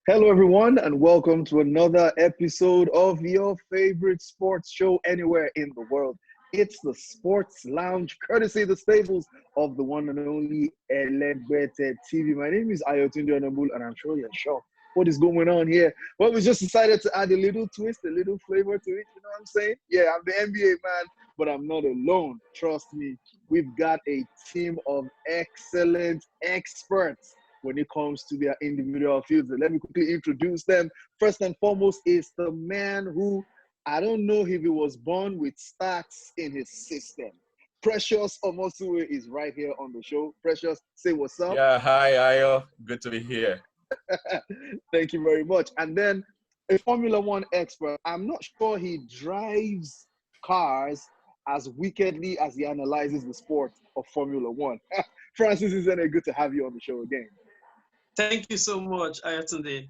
Hello, everyone, and welcome to another episode of your favorite sports show anywhere in the world. It's the Sports Lounge, courtesy the stables of the one and only ELEGBETE TV. My name is Ayotunde Onabolu, and I'm sure you're shocked what is going on here. Well, we just decided to add a little twist, a little flavor to it. You know what I'm saying? Yeah, I'm the NBA man, but I'm not alone. Trust me, we've got a team of excellent experts when it comes to their individual fields. And let me quickly introduce them. First and foremost is the man who, I don't know if he was born with stats in his system. Precious Omosue is right here on the show. Precious, say what's up. Yeah, hi, Ayo. Good to be here. Thank you very much. And then a Formula One expert. I'm not sure he drives cars as wickedly as he analyzes the sport of Formula One. Francis, isn't it good to have you on the show again? Thank you so much, Ayotunde.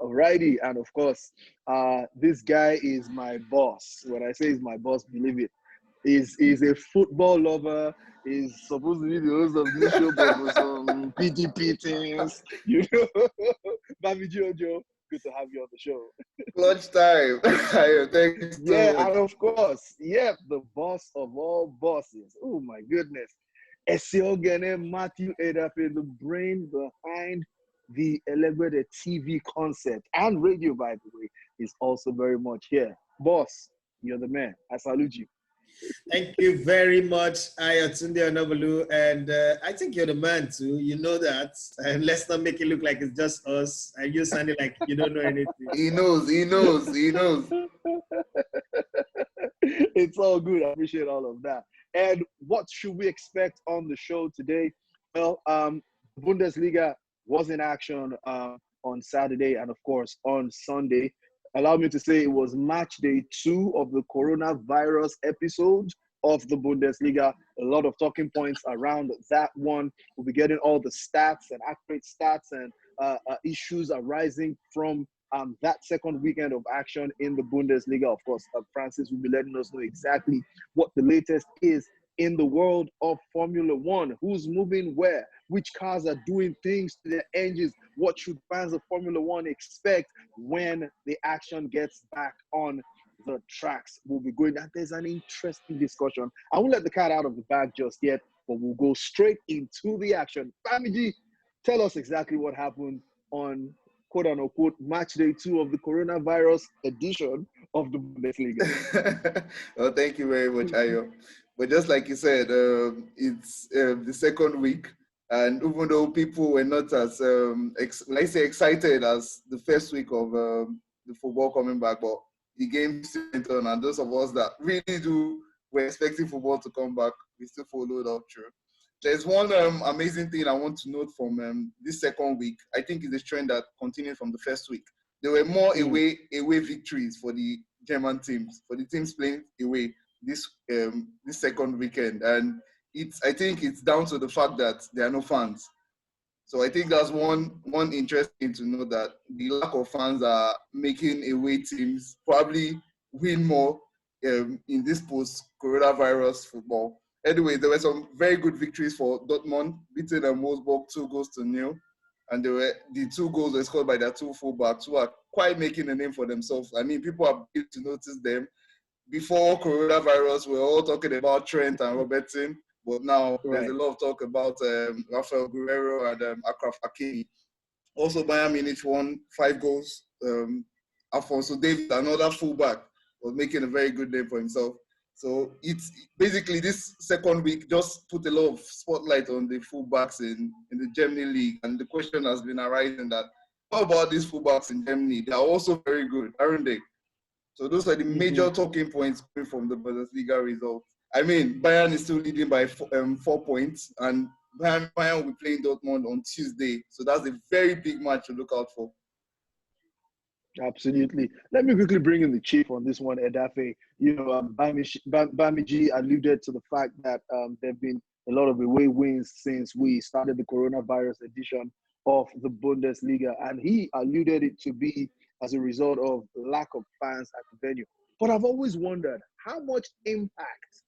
Alrighty, and of course, this guy is my boss. When I say he's my boss, believe it. He's a football lover. He's supposed to be the host of this show, but for some PDP things, you know. Bami Jojo, good to have you on the show. Lunchtime. Thank you so Yeah, much. and of course, the boss of all bosses. Oh my goodness. Esiogene Matthew Edafe, the brain behind the ELEGBETE TV concept and radio, by the way, is also very much here. Boss, you're the man. I salute you. Thank you very much, Ayotunde Onabolu. And I think you're the man too. You know that. And let's not make it look like it's just us. And you sounding like you don't know anything. He knows. It's all good. I appreciate all of that. And what should we expect on the show today? Well, Bundesliga was in action on Saturday and, of course, on Sunday. Allow me to say it was match day 2 of the coronavirus episode of the Bundesliga. A lot of talking points around that one. We'll be getting all the stats and accurate stats and issues arising from that second weekend of action in the Bundesliga. Of course, Francis will be letting us know exactly what the latest is in the world of Formula One. Who's moving where? Which cars are doing things to their engines? What should fans of Formula One expect when the action gets back on the tracks? We'll be going, and there's an interesting discussion. I won't let the cat out of the bag just yet, but we'll go straight into the action. Bamiji, tell us exactly what happened on quote-unquote match day 2 of the coronavirus edition of the Bundesliga. Well, thank you very much, Ayo. But just like you said, it's the second week. And even though people were not as, excited as the first week of the football coming back, but the game still went on. And those of us that really were expecting football to come back, we still followed up through. There's one amazing thing I want to note from this second week. I think it's a trend that continued from the first week. There were more away victories for the German teams, for the teams playing away this second weekend. And I think it's down to the fact that there are no fans. So I think that's one interesting to know, that the lack of fans are making away teams probably win more in this post-coronavirus football. Anyway, there were some very good victories for Dortmund, beating Wolfsburg 2-0. And the 2 goals were scored by their 2 fullbacks, who are quite making a name for themselves. I mean, people are beginning to notice them. Before coronavirus, we were all talking about Trent and Robertson, but now there's a lot of talk about Rafael Guerrero and Achraf Hakimi. Also, Bayern Munich won 5 goals. Alphonso Davies, another fullback, was making a very good name for himself. So it's basically, this second week just put a lot of spotlight on the fullbacks in the Germany league. And the question has been arising that, what about these fullbacks in Germany? They are also very good, aren't they? So those are the major talking points from the Bundesliga results. I mean, Bayern is still leading by 4 points, and Bayern will be playing Dortmund on Tuesday. So that's a very big match to look out for. Absolutely. Let me quickly bring in the chief on this one, Edafe. You know, Bamiji alluded to the fact that there have been a lot of away wins since we started the coronavirus edition of the Bundesliga, and he alluded it to be as a result of lack of fans at the venue. But I've always wondered, how much impact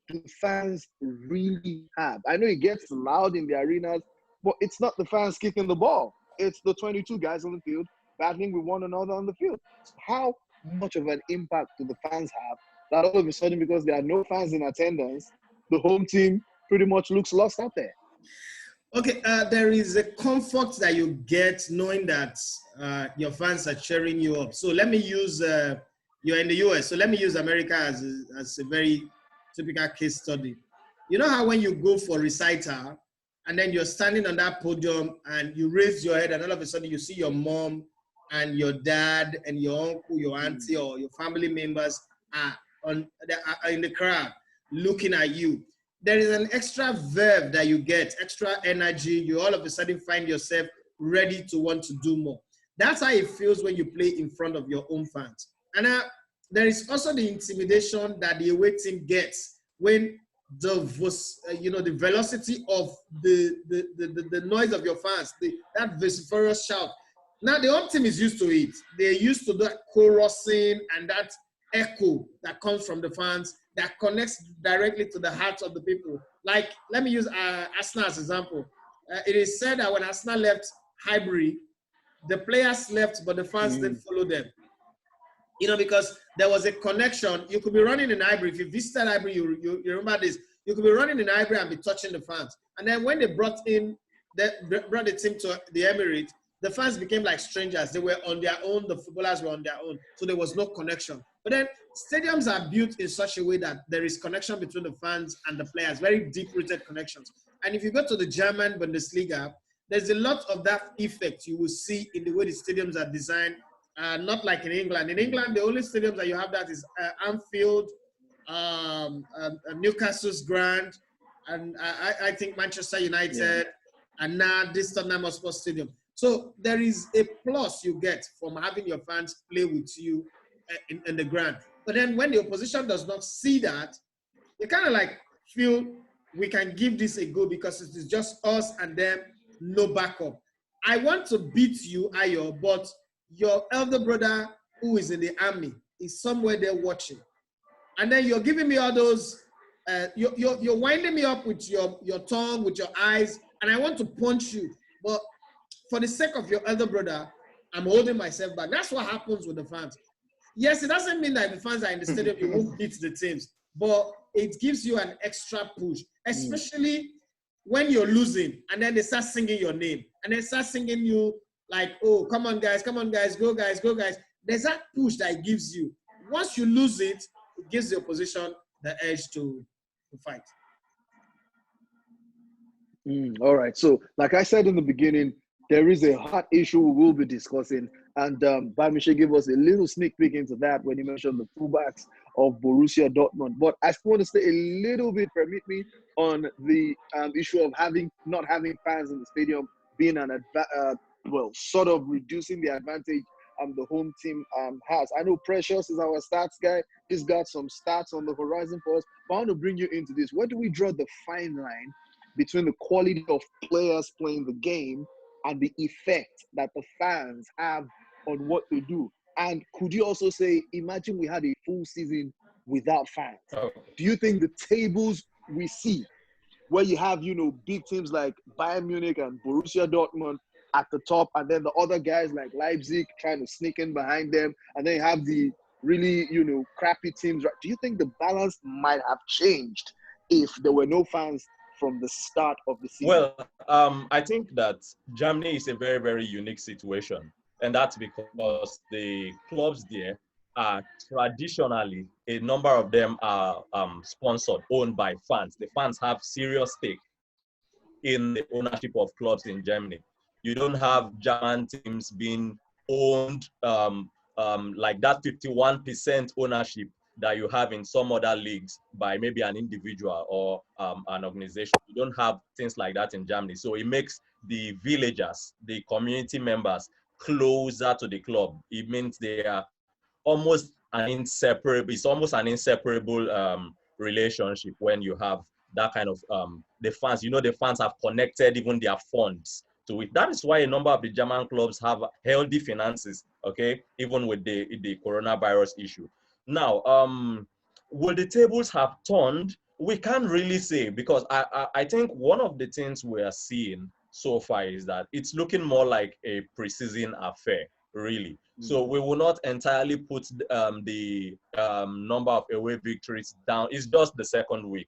do fans really have? I know it gets loud in the arenas, but it's not the fans kicking the ball. it's the 22 guys on the field battling with one another on the field. How much of an impact do the fans have that all of a sudden, because there are no fans in attendance, the home team pretty much looks lost out there? Okay, there is a comfort that you get knowing that your fans are cheering you up. So let me use, you're in the US, so let me use America as a very typical case study. You know how when you go for recital and then you're standing on that podium and you raise your head and all of a sudden you see your mom and your dad and your uncle, your auntie or your family members are in the crowd looking at you. There is an extra verve that you get, extra energy. You all of a sudden find yourself ready to want to do more. That's how it feels when you play in front of your own fans. And there is also the intimidation that the away team gets when the velocity of the noise of your fans, that vociferous shout. Now the home team is used to it. They're used to that chorusing and that echo that comes from the fans that connects directly to the hearts of the people. Like, let me use Arsenal as an example. It is said that when Arsenal left Highbury, the players left, but the fans didn't follow them. You know, because there was a connection. You could be running in Highbury. If you visited Highbury, you remember this. You could be running in Highbury and be touching the fans. And then when they brought the team to the Emirates, the fans became like strangers. They were on their own. The footballers were on their own. So there was no connection. But then stadiums are built in such a way that there is connection between the fans and the players, very deep-rooted connections. And if you go to the German Bundesliga, there's a lot of that effect you will see in the way the stadiums are designed, not like in England. In England, the only stadiums that you have that is Anfield, Newcastle's Grand, and I think Manchester United, and now this Tottenham Hotspur Stadium. So there is a plus you get from having your fans play with you in the ground. But then when the opposition does not see that, they kind of like feel we can give this a go because it is just us and them, no backup. I want to beat you, Ayo, but your elder brother who is in the army is somewhere there watching. And then you're giving me all those, you're winding me up with your tongue, with your eyes, and I want to punch you. But for the sake of your elder brother, I'm holding myself back. That's what happens with the fans. Yes, it doesn't mean that if the fans are in the stadium, you won't beat the teams, but it gives you an extra push, especially when you're losing and then they start singing your name and they start singing you like, oh, come on, guys, go, guys, go, guys. There's that push that it gives you. Once you lose it, it gives the opposition the edge to fight. All right. So, like I said in the beginning, there is a hot issue we will be discussing. And Bamishe gave us a little sneak peek into that when he mentioned the fullbacks of Borussia Dortmund. But I still want to stay a little bit, permit me, on the issue of not having fans in the stadium being sort of reducing the advantage the home team has. I know Precious is our stats guy. He's got some stats on the horizon for us. But I want to bring you into this. Where do we draw the fine line between the quality of players playing the game and the effect that the fans have on what they do? And could you also say, imagine we had a full season without fans. Oh. Do you think the tables we see, where you have, big teams like Bayern Munich and Borussia Dortmund at the top, and then the other guys like Leipzig trying to sneak in behind them, and then you have the really, crappy teams, right? Do you think the balance might have changed if there were no fans from the start of the season? Well, I think that Germany is a very, very unique situation. And that's because the clubs there are traditionally, a number of them are sponsored, owned by fans. The fans have serious stake in the ownership of clubs in Germany. You don't have German teams being owned like that 51% ownership that you have in some other leagues by maybe an individual or an organization. You don't have things like that in Germany. So it makes the villagers, the community members, closer to the club. It means they are almost an inseparable relationship when you have that kind of the fans. The fans have connected even their funds to it. That is why a number of the German clubs have healthy finances, okay, even with the coronavirus issue. Now, will the tables have turned? We can't really say, because I think one of the things we are seeing so far is that it's looking more like a preseason affair, really. So we will not entirely put the number of away victories down. It's just the second week.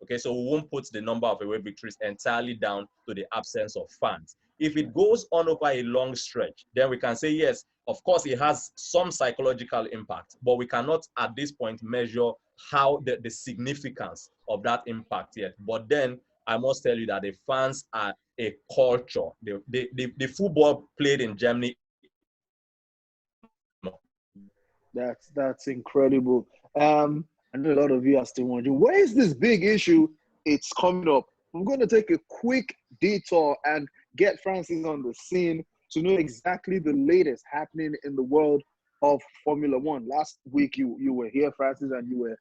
Okay, so we won't put the number of away victories entirely down to the absence of fans. If it goes on over a long stretch, then we can say, yes, of course, it has some psychological impact, but we cannot at this point measure how the significance of that impact yet. But then I must tell you that the fans are a culture. The football played in Germany. That's incredible. I know a lot of you are still wondering, where is this big issue? It's coming up. I'm going to take a quick detour and get Francis on the scene to know exactly the latest happening in the world of Formula One. Last week, you were here, Francis, and you were,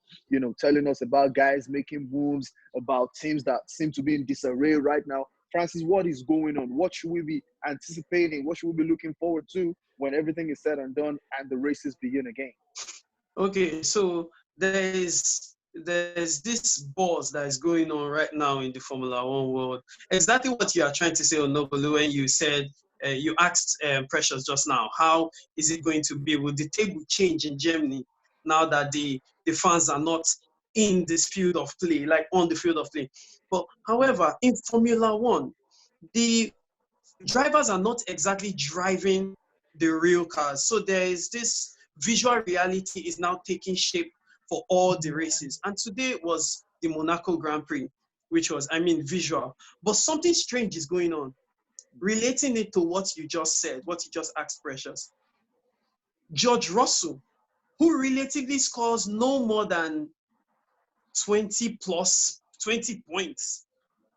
telling us about guys making moves, about teams that seem to be in disarray right now. Francis, what is going on? What should we be anticipating? What should we be looking forward to when everything is said and done and the races begin again? Okay, so there's this buzz that is going on right now in the Formula One world. Exactly what you are trying to say, Onabolu, when you said you asked Precious just now, how is it going to be? Will the table change in Germany now that the fans are not in this field of play, like on the field of play? But however, in Formula One, the drivers are not exactly driving the real cars. So there is this visual reality is now taking shape for all the races. And today was the Monaco Grand Prix, which was, visual. But something strange is going on. Relating it to what you just said, what you just asked, Precious. George Russell, who relatively scores no more than 20 points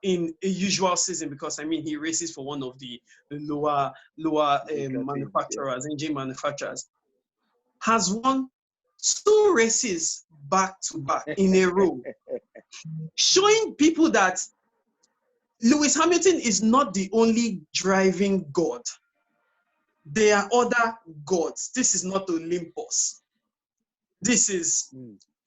in a usual season, because he races for one of the lower manufacturers, engine manufacturers, has won 2 races back to back in a row, showing people that Lewis Hamilton is not the only driving god. There are other gods. This is not Olympus. This is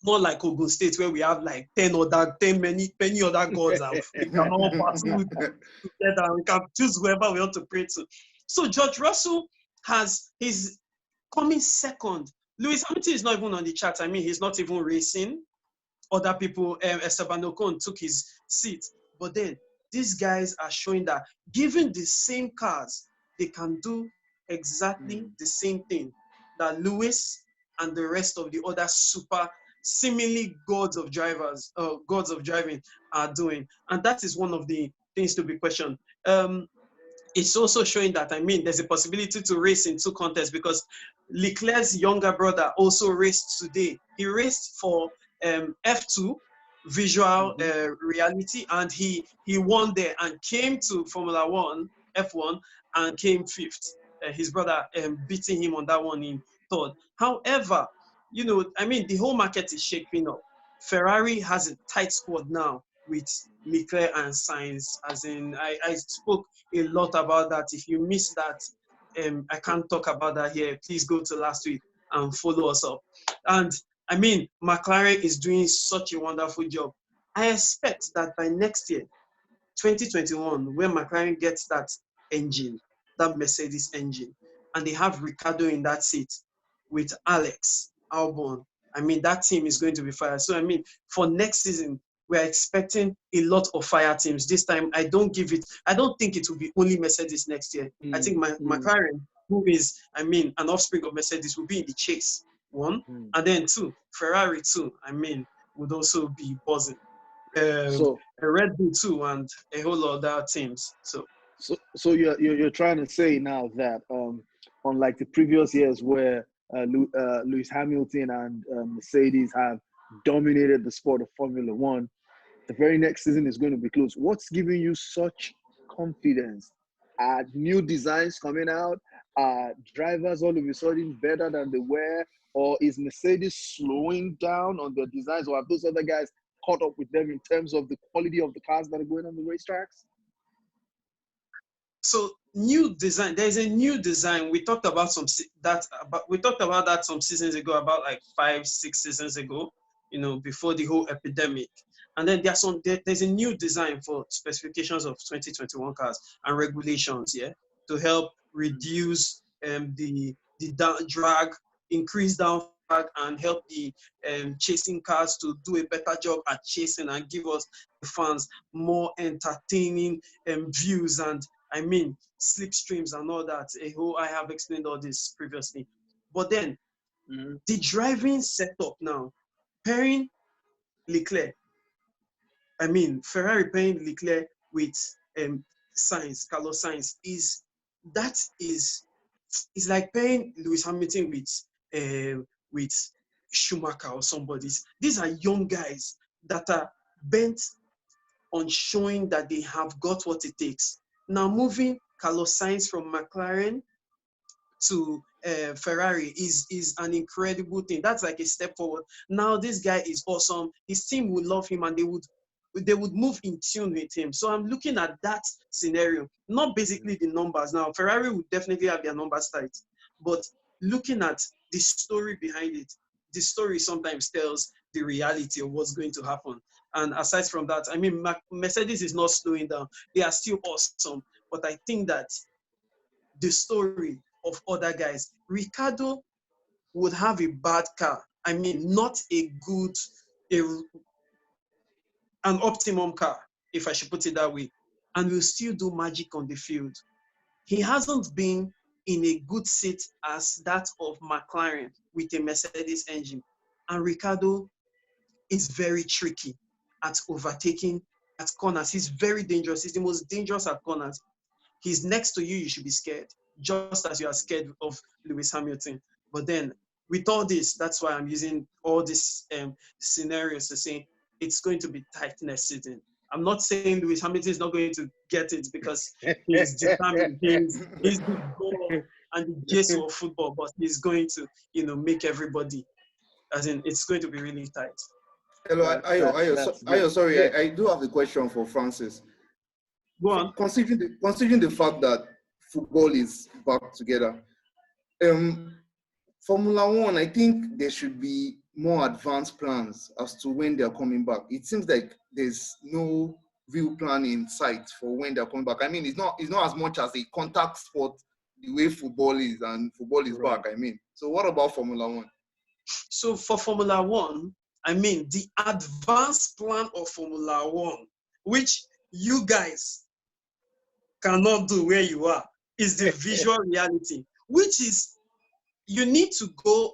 not like Ogun State, where we have like many other gods, and we can all battle together and we can choose whoever we want to pray to. So George Russell he's coming second. Lewis Hamilton is not even on the chart. He's not even racing. Other people, Esteban Ocon took his seat. But then these guys are showing that given the same cars, they can do exactly the same thing that Lewis and the rest of the other super seemingly gods of driving are doing. And that is one of the things to be questioned. It's also showing that, there's a possibility to race in 2 contests, because Leclerc's younger brother also raced today. He raced for F2, visual reality, and he won there and came to Formula One, F1, and came 5th. His brother beating him on that one in 3rd. However, the whole market is shaping up. Ferrari has a tight squad now with Leclerc and Sainz. I spoke a lot about that. If you missed that, I can't talk about that here. Please go to last week and follow us up. And McLaren is doing such a wonderful job. I expect that by next year, 2021, when McLaren gets that engine, that Mercedes engine, and they have Ricciardo in that seat with Alex Albon, that team is going to be fire. So, for next season, we're expecting a lot of fire teams. This time, I don't think it will be only Mercedes next year. I think McLaren, who is, an offspring of Mercedes, will be in the chase, 1. And then 2, Ferrari 2, would also be buzzing. So Red Bull 2 and a whole lot of other teams. So you're trying to say now that unlike the previous years where Lewis Hamilton and Mercedes have dominated the sport of Formula One, the very next season is going to be close. What's giving you such confidence? Are new designs coming out? Are drivers all of a sudden better than they were? Or is Mercedes slowing down on their designs? Or have those other guys caught up with them in terms of the quality of the cars that are going on the racetracks? So new design. There's a new design. We talked about that some seasons ago, about like 5-6 seasons ago, before the whole epidemic. And then there's a new design for specifications of 2021 cars and regulations, yeah, to help reduce the drag, increase down drag, and help the chasing cars to do a better job at chasing and give us the fans more entertaining views and slipstreams and all that. I have explained all this previously. But then the driving setup now, pairing Leclerc, Ferrari pairing Leclerc with Carlos Sainz is like pairing Lewis Hamilton with Schumacher or somebody. These are young guys that are bent on showing that they have got what it takes. Now moving Carlos Sainz from McLaren to Ferrari is an incredible thing. That's like a step forward. Now this guy is awesome. His team would love him and they would move in tune with him. So I'm looking at that scenario, not basically the numbers. Now Ferrari would definitely have their numbers tight, but looking at the story behind it, the story sometimes tells the reality of what's going to happen. And aside from that, Mercedes is not slowing down. They are still awesome. But I think that the story of other guys, Ricciardo would have a bad car. Not an optimum car, if I should put it that way, and will still do magic on the field. He hasn't been in a good seat as that of McLaren with a Mercedes engine. And Ricciardo is very tricky at overtaking at corners. He's very dangerous. He's the most dangerous at corners. He's next to you, you should be scared, just as you are scared of Lewis Hamilton. But then with all this, that's why I'm using all these scenarios to say it's going to be tight next season. I'm not saying Lewis Hamilton is not going to get it because he's determined. He's the goal and the gist of football, but he's going to, make everybody. As in, it's going to be really tight. Hello, Ayo, sorry, yeah. I do have a question for Francis. Go on. Considering the fact that football is back together, Formula One, I think there should be more advanced plans as to when they're coming back. It seems like there's no real plan in sight for when they're coming back. It's not as much as a contact sport the way football is, and football is back. So what about Formula One? So for Formula One, the advanced plan of Formula One, which you guys cannot do where you are, is the visual reality, which is you need to go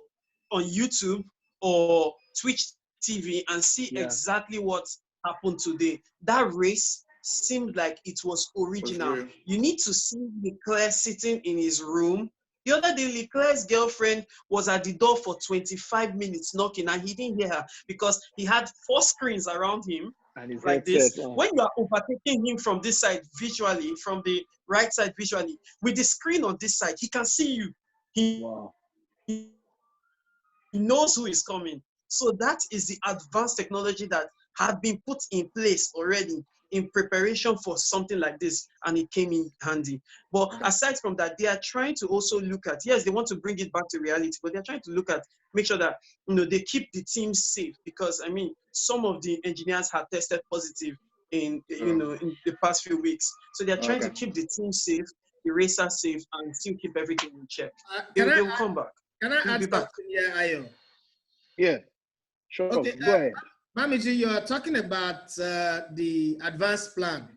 on YouTube or Twitch TV and see exactly what happened today. That race seemed like it was original. You need to see Leclerc sitting in his room. The other day, Leclerc's girlfriend was at the door for 25 minutes knocking, and he didn't hear her because he had 4 screens around him like this. When you are overtaking him from this side visually, from the right side visually, with the screen on this side, he can see you. He knows who is coming. So that is the advanced technology that had been put in place already in preparation for something like this, and it came in handy. But aside from that, they are trying to also look at, yes, they want to bring it back to reality, but they're trying to look at, make sure that, they keep the team safe, because, some of the engineers have tested positive in the past few weeks. So they're trying to keep the team safe, the racers safe, and still keep everything in check. They will come back. Can I add something here, Ayo? Yeah, sure. Okay, go ahead. Mamiji, you are talking about the advanced plan.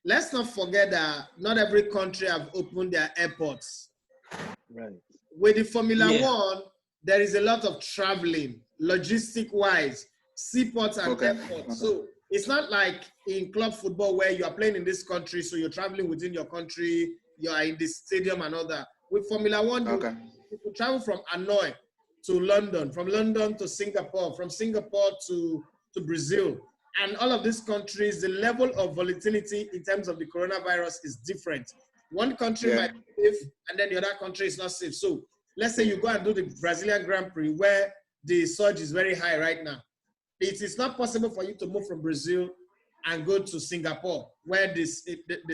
Let's not forget that not every country have opened their airports. Right. With the Formula One, there is a lot of traveling, logistic-wise, seaports and airports. So it's not like in club football where you are playing in this country, so you're traveling within your country, you are in the stadium and all that. With Formula One, you travel from Hanoi to London, from London to Singapore, from Singapore to Brazil. And all of these countries, the level of volatility in terms of the coronavirus is different. One country might be safe, and then the other country is not safe. So let's say you go and do the Brazilian Grand Prix where the surge is very high right now. It is not possible for you to move from Brazil and go to Singapore where the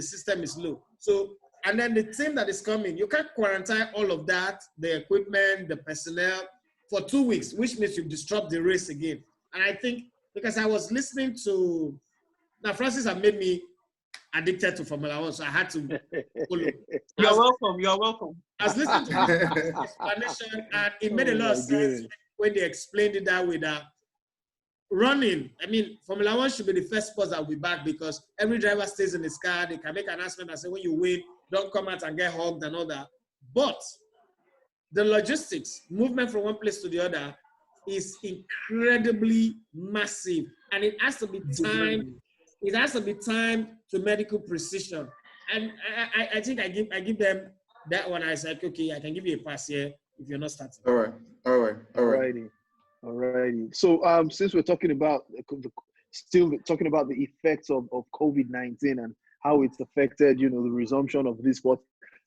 system is low. So, and then the team that is coming, you can't quarantine all of that, the equipment, the personnel, for 2 weeks, which means you disrupt the race again. And I think because I was listening to, now Francis had made me addicted to Formula One, so I had to follow. You're welcome. You're welcome. I was listening to this explanation, and it made a lot of sense when they explained it that way. That running, I mean, Formula One should be the first sport that will be back, because every driver stays in his car. They can make an announcement and say, when you win, don't come out and get hugged and all that. But the logistics, movement from one place to the other, is incredibly massive, and it has to be timed. It has to be timed to medical precision. And I think I give them that one. I said, okay, I can give you a pass here if you're not starting. Alrighty. So since we're talking about still talking about the effects of COVID-19 and how it's affected, the resumption of this sport,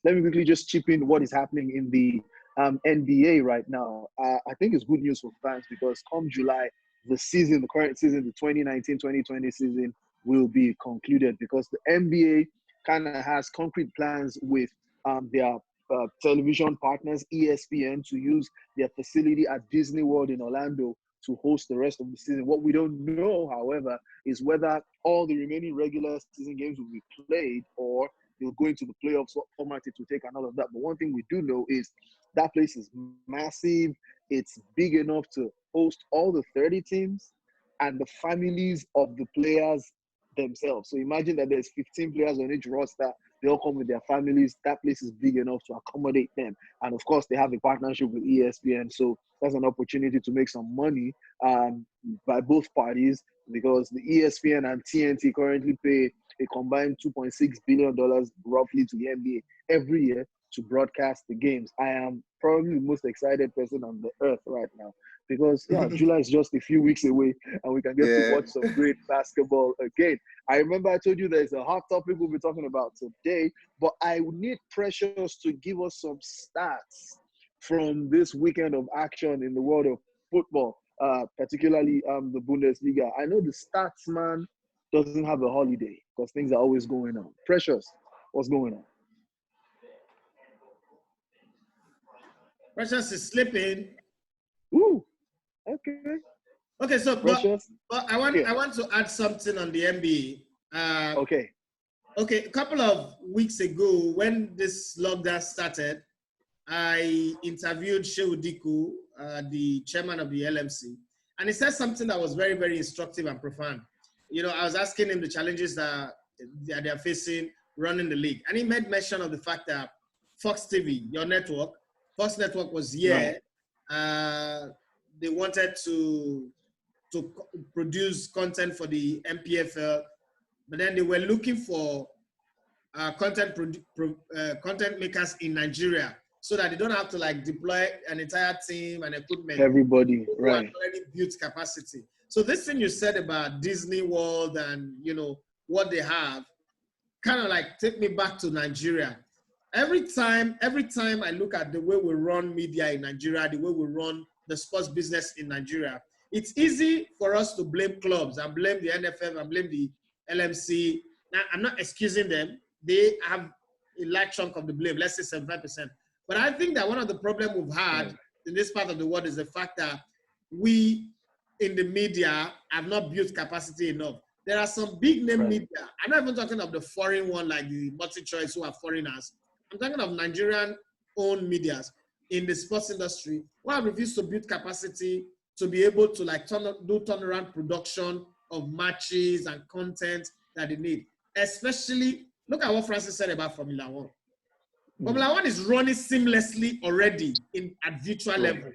let me quickly just chip in what is happening in the NBA right now. I think it's good news for fans, because come July, the current season, the 2019-2020 season will be concluded, because the NBA kind of has concrete plans with their television partners, ESPN, to use their facility at Disney World in Orlando to host the rest of the season. What we don't know, however, is whether all the remaining regular season games will be played, or they'll go into the playoffs format to take and all of that. But one thing we do know is that place is massive. It's big enough to host all the 30 teams and the families of the players themselves. So imagine that there's 15 players on each roster. They all come with their families. That place is big enough to accommodate them. And of course, they have a partnership with ESPN. So that's an opportunity to make some money by both parties, because the ESPN and TNT currently pay a combined $2.6 billion roughly to the NBA every year to broadcast the games. I am probably the most excited person on the earth right now, because July is just a few weeks away and we can get to watch some great basketball again. I remember I told you there's a hot topic we'll be talking about today, but I would need Precious to give us some stats from this weekend of action in the world of football, particularly the Bundesliga. I know the stats man doesn't have a holiday because things are always going on. Precious, what's going on? Precious is sleeping. Ooh, okay. Okay, so Precious, but I want to add something on the NBA. Okay, a couple of weeks ago, when this lockdown started, I interviewed Shehu Diku, the chairman of the LMC, and he said something that was very, very instructive and profound. I was asking him the challenges that they are facing running the league, and he made mention of the fact that Fox TV, your network, Fox Network was here. They wanted to produce content for the MPFL, but then they were looking for content makers in Nigeria, so that they don't have to deploy an entire team and equipment. Everybody, right? Already built capacity. So this thing you said about Disney World and what they have, kind of take me back to Nigeria. Every time I look at the way we run media in Nigeria, the way we run the sports business in Nigeria, it's easy for us to blame clubs and blame the NFF and blame the LMC. Now, I'm not excusing them. They have a large chunk of the blame, let's say 75%. But I think that one of the problems we've had in this part of the world is the fact that we in the media have not built capacity enough. There are some big name media. I'm not even talking of the foreign one like the multi-choice who are foreigners. I'm talking of Nigerian-owned medias in the sports industry who have refused to build capacity to be able to do turnaround production of matches and content that they need. Especially, look at what Francis said about Formula One. Formula One is running seamlessly already at virtual level.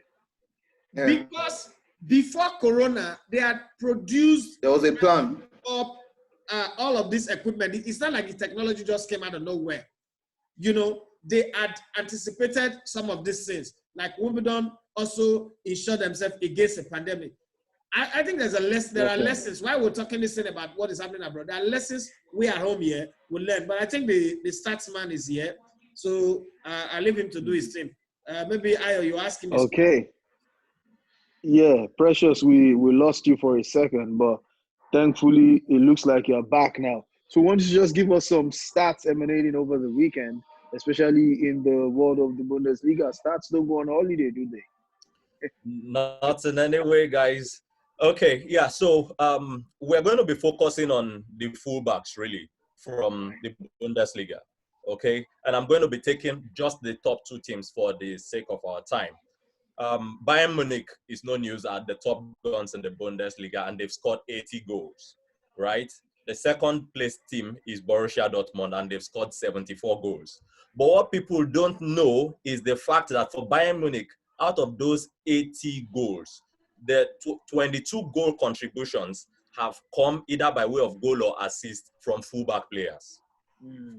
Yeah. Because before Corona, they had produced. There was a plan. Up all of this equipment. It's not like the technology just came out of nowhere. They had anticipated some of these things. Like Wimbledon also insured themselves against a pandemic. I think there are lessons. Why we're talking this thing about what is happening abroad, there are lessons we at home here will learn. But I think the statsman is here. So I leave him to do his thing. Maybe Ayo, you ask him. Okay. Yeah, Precious, we lost you for a second, but thankfully it looks like you're back now. So why don't you just give us some stats emanating over the weekend, especially in the world of the Bundesliga? Stats don't go on holiday, do they? Not in any way, guys. Okay, yeah. So we're going to be focusing on the fullbacks really from the Bundesliga. Okay, and I'm going to be taking just the top two teams for the sake of our time. Bayern Munich is no news at the top guns in the Bundesliga, and they've scored 80 goals, right? The second place team is Borussia Dortmund, and they've scored 74 goals. But what people don't know is the fact that for Bayern Munich, out of those 80 goals, the 22 goal contributions have come either by way of goal or assist from fullback players.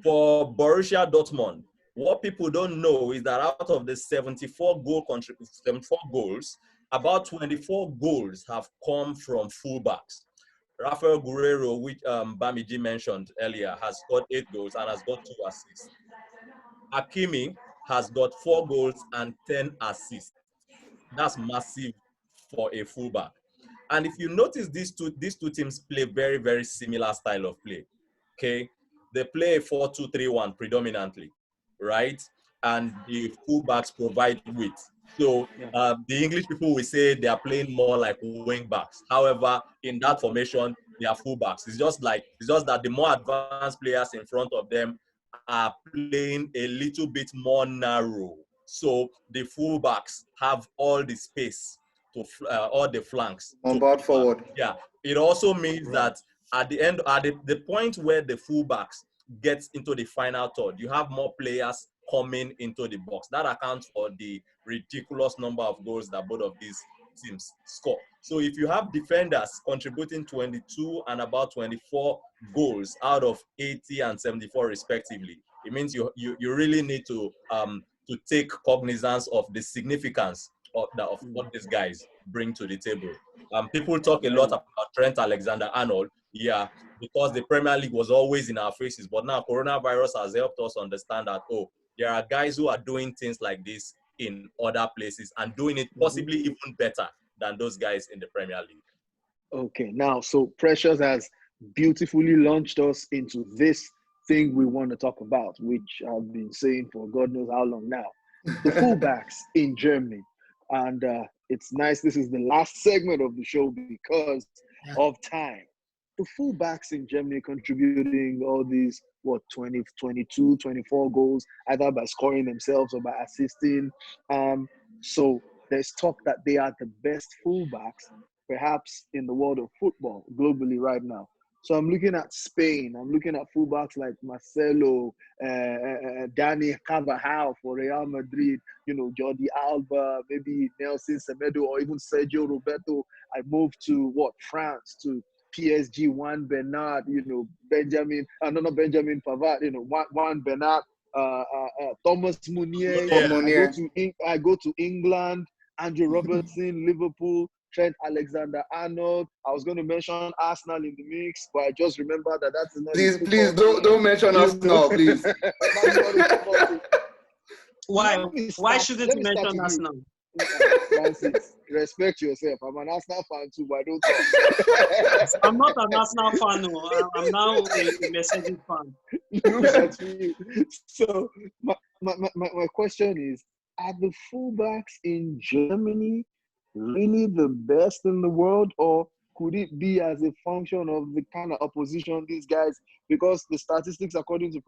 For Borussia Dortmund, what people don't know is that out of the 74 goals, about 24 goals have come from fullbacks. Rafael Guerreiro, which Bamiji mentioned earlier, has scored 8 goals and has got 2 assists. Hakimi has got 4 goals and 10 assists. That's massive for a fullback. And if you notice, these two teams play very, very similar style of play. Okay, they play a 4-2-3-1 predominantly, right? And the fullbacks provide width. So the English people will say they are playing more like wing backs. However, in that formation, they are fullbacks. It's just that the more advanced players in front of them are playing a little bit more narrow. So the fullbacks have all the space to all the flanks. On board forward. Yeah. It also means that at the end, at the point where the fullbacks get into the final third, you have more players coming into the box. That accounts for the ridiculous number of goals that both of these teams score. So if you have defenders contributing 22 and about 24 goals out of 80 and 74 respectively, it means you really need to take cognizance of the significance of what these guys bring to the table. People talk a lot about Trent Alexander-Arnold, because the Premier League was always in our faces, but now coronavirus has helped us understand that, there are guys who are doing things like this in other places and doing it possibly even better than those guys in the Premier League. Okay, now, so Precious has beautifully launched us into this thing we want to talk about, which I've been saying for God knows how long now. The fullbacks in Germany. And it's nice this is the last segment of the show because of time. The fullbacks in Germany contributing all these, 20, 22, 24 goals, either by scoring themselves or by assisting. So there's talk that they are the best fullbacks, perhaps in the world of football globally right now. So I'm looking at Spain. I'm looking at fullbacks like Marcelo, Dani Carvajal for Real Madrid, Jordi Alba, maybe Nelson Semedo, or even Sergio Roberto. I moved to France, to PSG, Juan Bernat, Benjamin Pavard, Juan Bernat, Thomas Meunier. I go to England, Andrew Robertson, Liverpool, Trent Alexander-Arnold. I was going to mention Arsenal in the mix, but I just remember that that's not. Please don't mention Arsenal, please. Why shouldn't you mention Arsenal? Francis, respect yourself. I'm an Arsenal fan too, but I don't talk. I'm not an Arsenal fan. No. I'm now a Mercedes fan. Look at you. So my question is, are the fullbacks in Germany really the best in the world, or could it be as a function of the kind of opposition these guys, because the statistics according to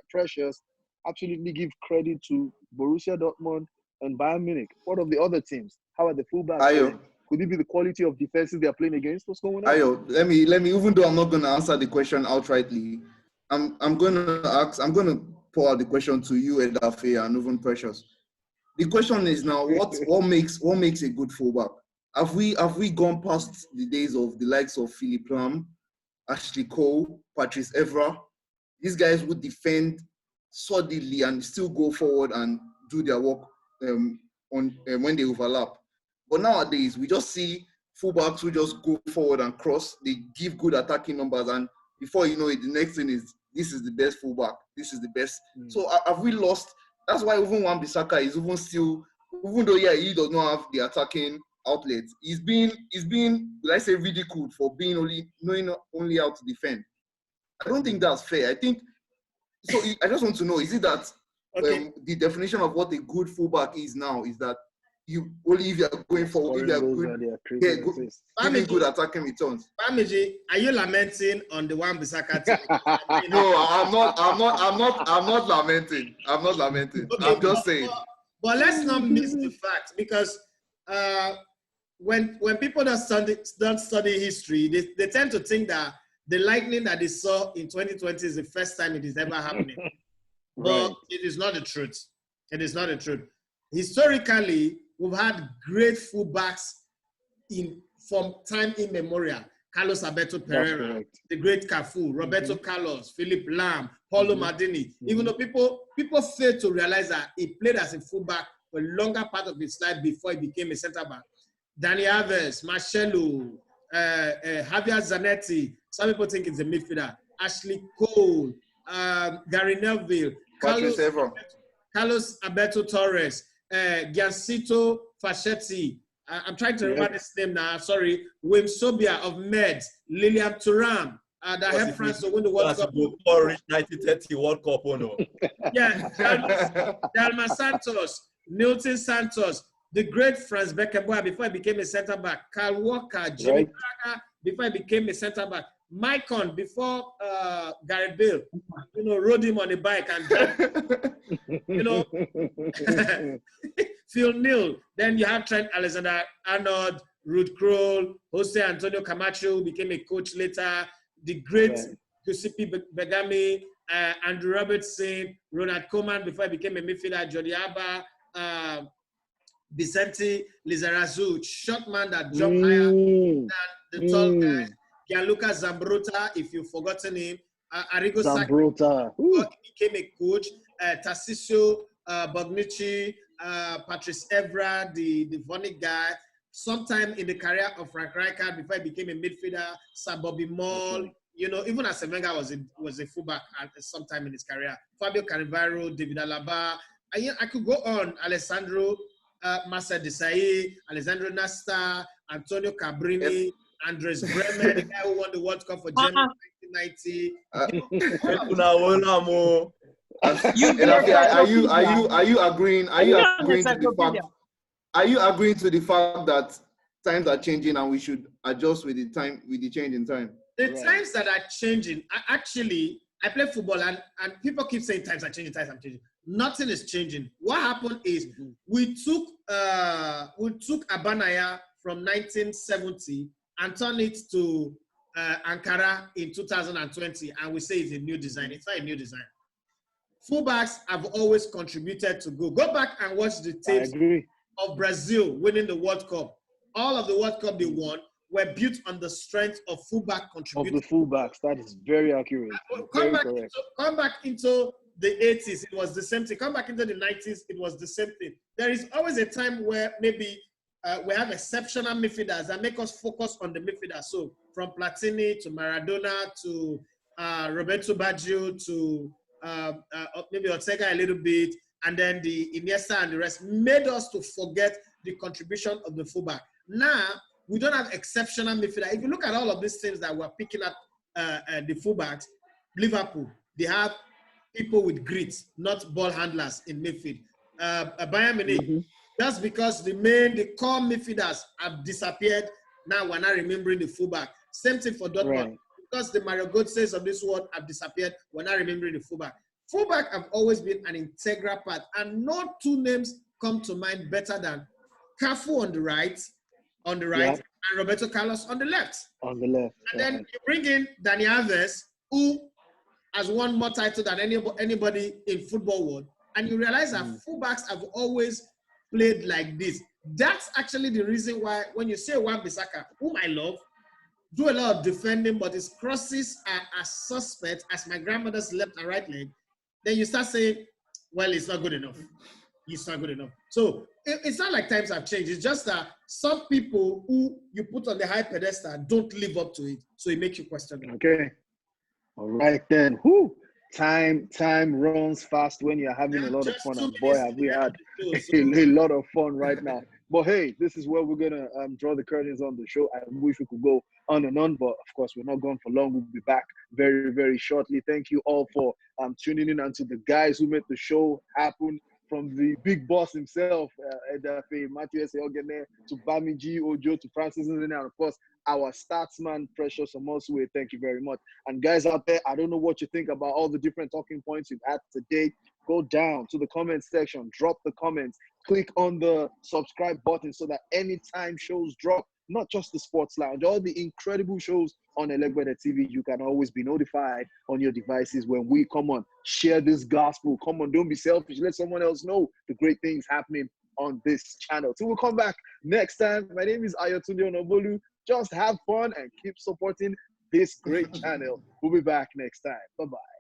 Precious absolutely give credit to Borussia Dortmund and Bayern Munich. What of the other teams? How are the fullbacks playing? Could it be the quality of defenses they are playing against? What's going on? Ayo, let me, even though I'm not going to answer the question outrightly, I'm going to pour out the question to you, Edafe, and even Precious. The question is now, what makes a good fullback? Have we gone past the days of the likes of Philip Lahm, Ashley Cole, Patrice Evra? These guys would defend solidly and still go forward and do their work when they overlap. But nowadays, we just see fullbacks who just go forward and cross. They give good attacking numbers, and before you know it, the next thing is, this is the best fullback. This is the best. So have we lost? That's why even Wan-Bissaka is even though he does not have the attacking outlet, he's being, let's say, ridiculed for being knowing only how to defend. I don't think that's fair. I think so. I just want to know, is it that the definition of what a good fullback is now is that only if you are going for, if you are good, really good attacking returns. Bamiji, are you lamenting on the Wan-Bissaka team? No, I'm not lamenting. Okay, I'm just saying. But let's not miss the fact, because when people don't study history, they tend to think that the lightning that they saw in 2020 is the first time it is ever happening. But it is not the truth. It is not the truth. Historically, we've had great fullbacks from time immemorial. Carlos Alberto Pereira, the great Cafu, Roberto Carlos, Philip Lam, Paulo Maldini. Even though people fail to realize that he played as a fullback for a longer part of his life before he became a centre back. Dani Alves, Marcelo, Javier Zanetti. Some people think it's a midfielder. Ashley Cole, Gary Neville, Carlos Alberto Torres, Giancito Fascetti. I'm trying to remember this name now. Sorry. Wim Sobia of Meds, Lilian Thuram, that helped France to win the World Cup. 1930 World Cup, no. Yeah, Dalma Santos, Nilton Santos, the great Franz Beckenbauer before he became a centre back, Carl Walker, Jimmy Braga before he became a centre back, Maicon before Gareth Bale, rode him on a bike and Phil Neal. Then you have Trent Alexander-Arnold, Ruud Krol, Jose Antonio Camacho, who became a coach later, the great Giuseppe Begami, Andrew Robertson, Ronald Koeman before he became a midfielder, Jordi Alba, Vicente Lizarazu, short man that jumped higher than the tall guys. Gianluca Zambrotta, if you've forgotten him. Arrigo Sacchi became a coach. Tarcisio Bognucci, Patrice Evra, the Vonik guy. Sometime in the career of Frank Rijkaard before he became a midfielder, Sir Bobby Moll. Even Arsene Wenger was a fullback at some time in his career. Fabio Cannavaro, David Alaba. I could go on. Alessandro Marcel Desailly, Alessandro Nasta, Antonio Cabrini, Andres Bremer, the guy who won the World Cup for Germany in 1990. Are you agreeing to the fact that times are changing and we should adjust with the change in time? The times that are changing, I play football and people keep saying times are changing. Nothing is changing. What happened is we took Abanaya from 1970 and turned it to Ankara in 2020, and we say it's a new design. It's not a new design. Fullbacks have always contributed to go. Go back and watch the tapes of Brazil winning the World Cup. All of the World Cup they won were built on the strength of fullback contribution. Of the fullbacks, that is very accurate. Come back into the 80s, it was the same thing. Come back into the 90s, it was the same thing. There is always a time where maybe we have exceptional midfielders that make us focus on the midfielders. So from Platini to Maradona to Roberto Baggio to maybe Ortega a little bit, and then the Iniesta and the rest made us to forget the contribution of the fullback. Now, we don't have exceptional midfielders. If you look at all of these things that we're picking up the fullbacks, Liverpool, they have people with grit, not ball handlers in midfield. Bayern Munich, that's because the core midfielders have disappeared. Now we're not remembering the fullback. Same thing for Dortmund. Right. Because the Mario Götzes of this world have disappeared, we're not remembering the fullback. Fullback have always been an integral part, and no two names come to mind better than Cafu on the right, and Roberto Carlos on the left. And then you bring in Dani Alves, who has won more titles than anybody in football world, and you realize that fullbacks have always played like this. That's actually the reason why when you say Wan-Bissaka, whom I love, do a lot of defending, but his crosses are as suspect as my grandmother's left and right leg, then you start saying, well, it's not good enough. It's not good enough. So it's not like times have changed. It's just that some people who you put on the high pedestal don't live up to it. So it makes you question them. Okay. All right then. Whew. Time runs fast when you're having a lot of fun. And boy, have we had a lot of fun right now. But hey, this is where we're going to draw the curtains on the show. I wish we could go on and on, but of course, we're not going for long. We'll be back very, very shortly. Thank you all for tuning in, and to the guys who made the show happen from the big boss himself, Matthew Ogene, to Bamiji Ojo, to Francis Nzene, and of course, our statsman, Precious Omosue. Thank you very much. And guys out there, I don't know what you think about all the different talking points you've had today. Go down to the comment section, drop the comments, click on the subscribe button so that anytime shows drop, not just the Sports Lounge, all the incredible shows on ELEGBETE TV, you can always be notified on your devices when we come on. Share this gospel. Come on, don't be selfish. Let someone else know the great things happening on this channel. So we'll come back next time. My name is Ayotunde Onabolu. Just have fun and keep supporting this great channel. We'll be back next time. Bye-bye.